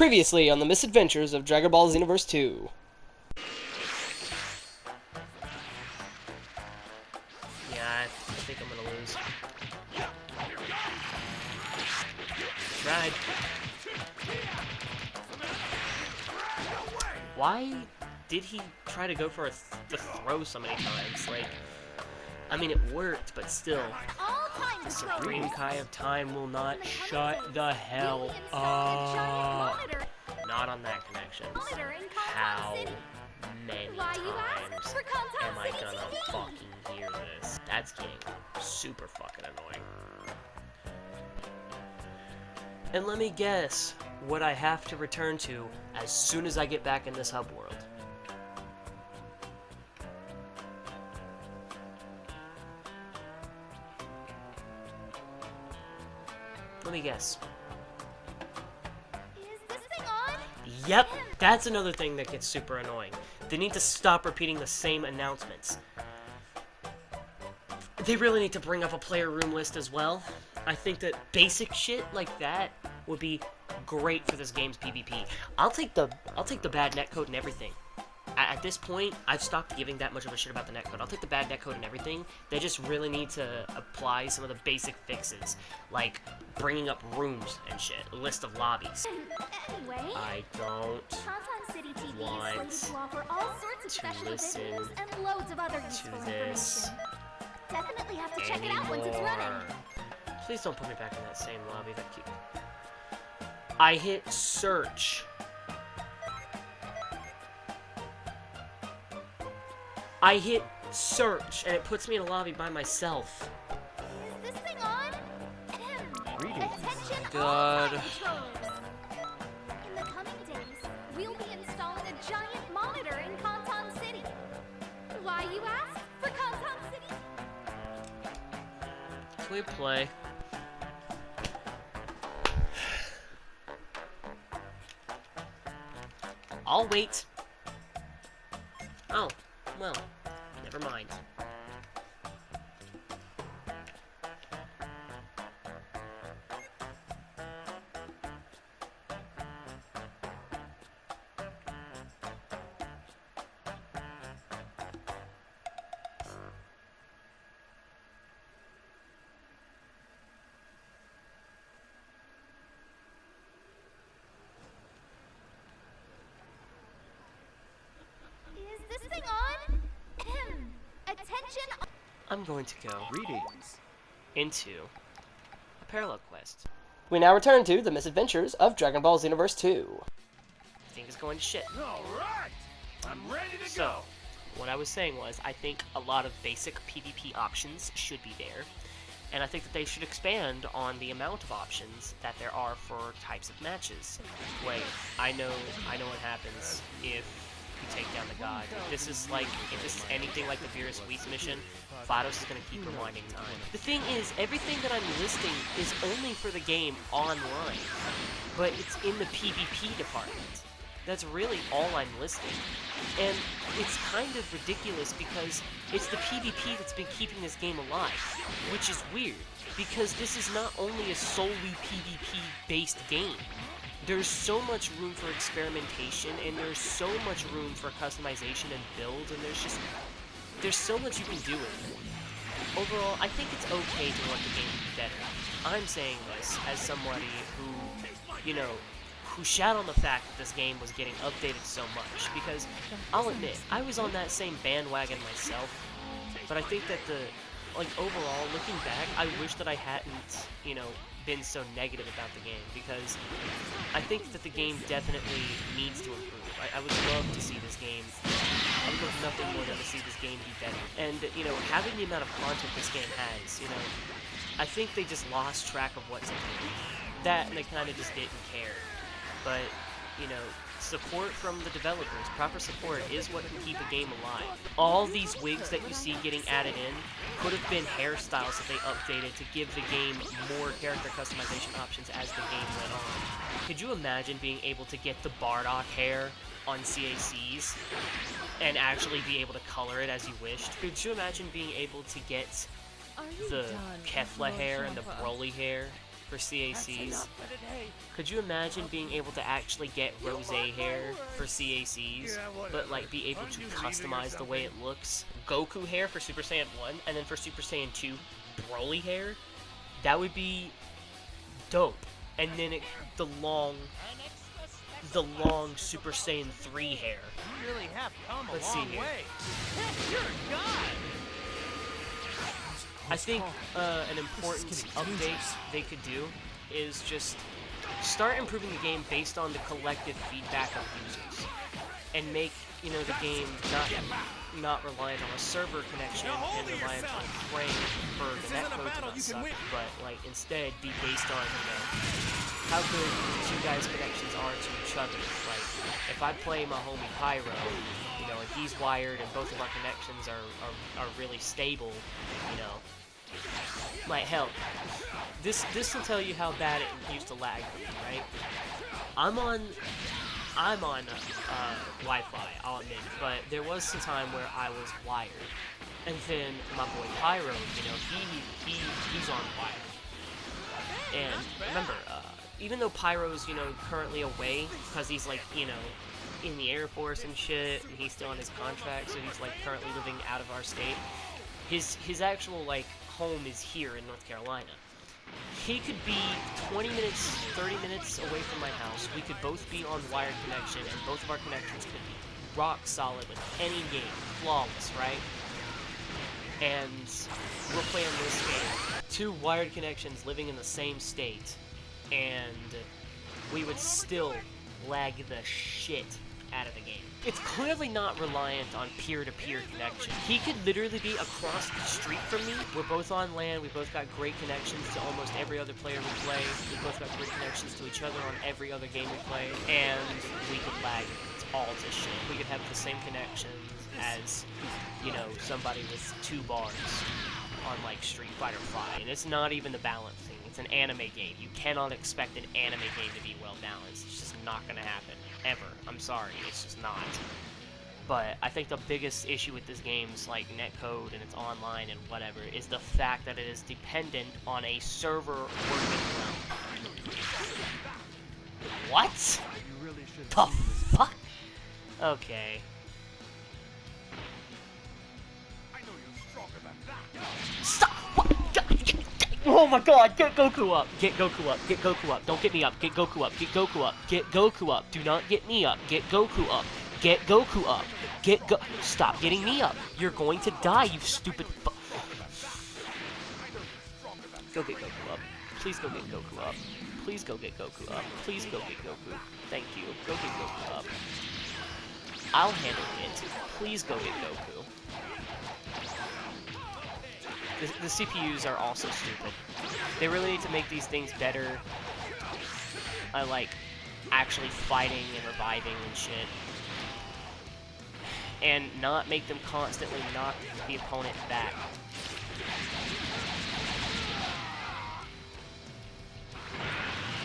Previously on the misadventures of Dragon Ball Xenoverse 2. Yeah, I think I'm gonna lose. Tried. Why did he try to go for the throw so many times? Like, I mean, it worked, but still. The Supreme Kai of Time will not shut the hell up. Not on that connection. How many times am I gonna fucking hear this? That's getting super fucking annoying. And let me guess what I have to return to as soon as I get back in this hub world. Let me guess. Is this thing on? Yep, that's another thing that gets super annoying. They need to stop repeating the same announcements. They really need to bring up a player room list as well. I think that basic shit like that would be great for this game's PvP. I'll take the bad netcode and everything. At this point, I've stopped giving that much of a shit about the netcode. I'll take the bad netcode and everything. They just really need to apply some of the basic fixes, like bringing up rooms and shit, a list of lobbies. Anyway, I don't Kantan City TV want is slated to offer all sorts of to special listen videos and loads of other useful this information. Definitely have to check it out once it's running. Please don't put me back in that same lobby. That keep. I hit search. I hit search, and it puts me in a lobby by myself. Is this thing on? Reading. Attention God. all controllers. In the coming days, we'll be installing a giant monitor in Kantan City. Why, you ask? For Kantan City? Can we play? I'll wait. Oh, well, never mind. Is this thing on? Attention. I'm going to go into a parallel quest. We now return to the misadventures of Dragon Ball Xenoverse 2. I think it's going to shit. Alright! I'm ready to So, what I was saying was, I think a lot of basic PvP options should be there, and I think that they should expand on the amount of options that there are for types of matches. Wait, I know what happens if you take down the god. If this is anything like the Beerus Whis mission, Vados is going to keep rewinding time. The thing is, everything that I'm listing is only for the game online, but it's in the PvP department. That's really all I'm listing. And it's kind of ridiculous because it's the PvP that's been keeping this game alive, which is weird, because this is not only a solely PvP-based game. There's so much room for experimentation, and there's so much room for customization and build, and there's so much you can do with it. Overall, I think it's okay to want the game to be better. I'm saying this as somebody who, who shat on the fact that this game was getting updated so much, because I'll admit, I was on that same bandwagon myself, but I think that overall, looking back, I wish that I hadn't, been so negative about the game, because I think that the game definitely needs to improve. I would love to see this game, I would love nothing more than to see this game be better. And, having the amount of content this game has, I think they just lost track of what's in it. That, and they kind of just didn't care. But, support from the developers, proper support, is what can keep a game alive. All these wigs that you see getting added in could have been hairstyles that they updated to give the game more character customization options as the game went on. Could you imagine being able to get the Bardock hair on CACs and actually be able to color it as you wished? Could you imagine being able to get the Kefla hair and the Broly hair for CACs. Could you imagine being able to actually get rosé hair for CACs, but like be able to customize the way it looks? Goku hair for Super Saiyan 1, and then for Super Saiyan 2, Broly hair? That would be dope. And then the long Super Saiyan 3 hair. You really have come a Let's see long here. way. Heck, you're a god. I think an important update they could do is just start improving the game based on the collective feedback of users, and make, you know, the game not reliant on a server connection and reliant on praying for the netcode to not suck, but like instead be based on, you know, how good the two guys' connections are to each other. Like if I play my homie Pyro, you know, and he's wired and both of our connections are really stable, you know, like hell, this will tell you how bad it used to lag for me, right? I'm on Wi-Fi, I'll admit, but there was some time where I was wired, and then my boy Pyro, you know, he's on wired, and remember, even though Pyro's, you know, currently away because he's like, you know, in the Air Force and shit, and he's still on his contract, so he's like currently living out of our state. His actual like home is here in North Carolina. He could be 20 minutes, 30 minutes away from my house. We could both be on wired connection, and both of our connections could be rock solid with any game, flawless, right? And we're playing this game, two wired connections living in the same state, and we would still lag the shit out of the game. It's clearly not reliant on peer-to-peer connection. He could literally be across the street from me. We're both on LAN, we both got great connections to almost every other player we play. We both got great connections to each other on every other game we play, and we could lag all this shit. We could have the same connections as, you know, somebody with 2 bars on like Street Fighter V, and it's not even the balance thing. It's an anime game. You cannot expect an anime game to be well balanced. It's just not gonna happen. Ever. I'm sorry, it's just not. But I think the biggest issue with this game's like netcode and it's online and whatever is the fact that it is dependent on a server working well. What? The fuck? Okay. Stop! What? Oh my god, get Goku up! Get Goku up, get Goku up, don't get me up, get Goku up, get Goku up, get Goku up, do not get me up, get Goku up, get Goku up, stop getting me up, you're going to die, you stupid Go get Goku up, please go get Goku up, please go get Goku up, please go get Goku, thank you, go get Goku up, I'll handle it, please go get Goku. The CPUs are also stupid. They really need to make these things better. I like actually fighting and reviving and shit. And not make them constantly knock the opponent back.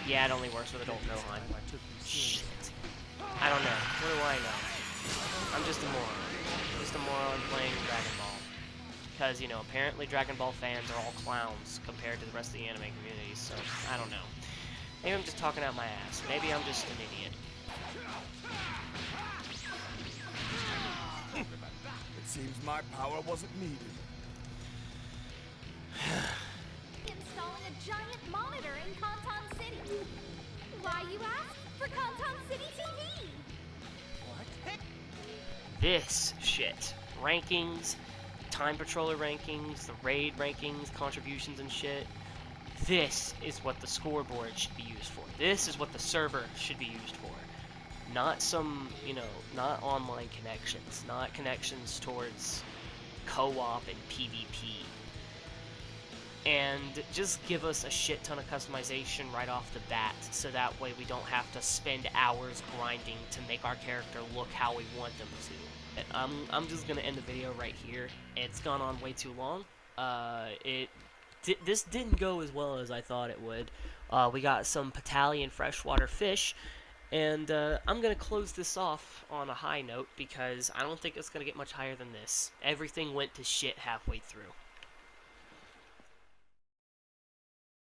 Yeah, it only works with adult Gohan. Shit. I don't know. What do I know? I'm just a moron. Just a moron playing Dragon Ball. Because, you know, apparently Dragon Ball fans are all clowns compared to the rest of the anime community, so I don't know. Maybe I'm just talking out my ass. Maybe I'm just an idiot. It seems my power wasn't needed. Installing a giant monitor in Canton City. Why, you ask? For Canton City TV. What? This shit. Rankings, Time Patroller rankings, the raid rankings, contributions and shit. This is what the scoreboard should be used for. This is what the server should be used for. Not some, you know, not online connections. Not connections towards co-op and PvP. And just give us a shit ton of customization right off the bat, so that way we don't have to spend hours grinding to make our character look how we want them to. I'm just gonna end the video right here. It's gone on way too long. This didn't go as well as I thought it would. We got some Patalian freshwater fish, and I'm gonna close this off on a high note because I don't think it's gonna get much higher than this. Everything went to shit halfway through.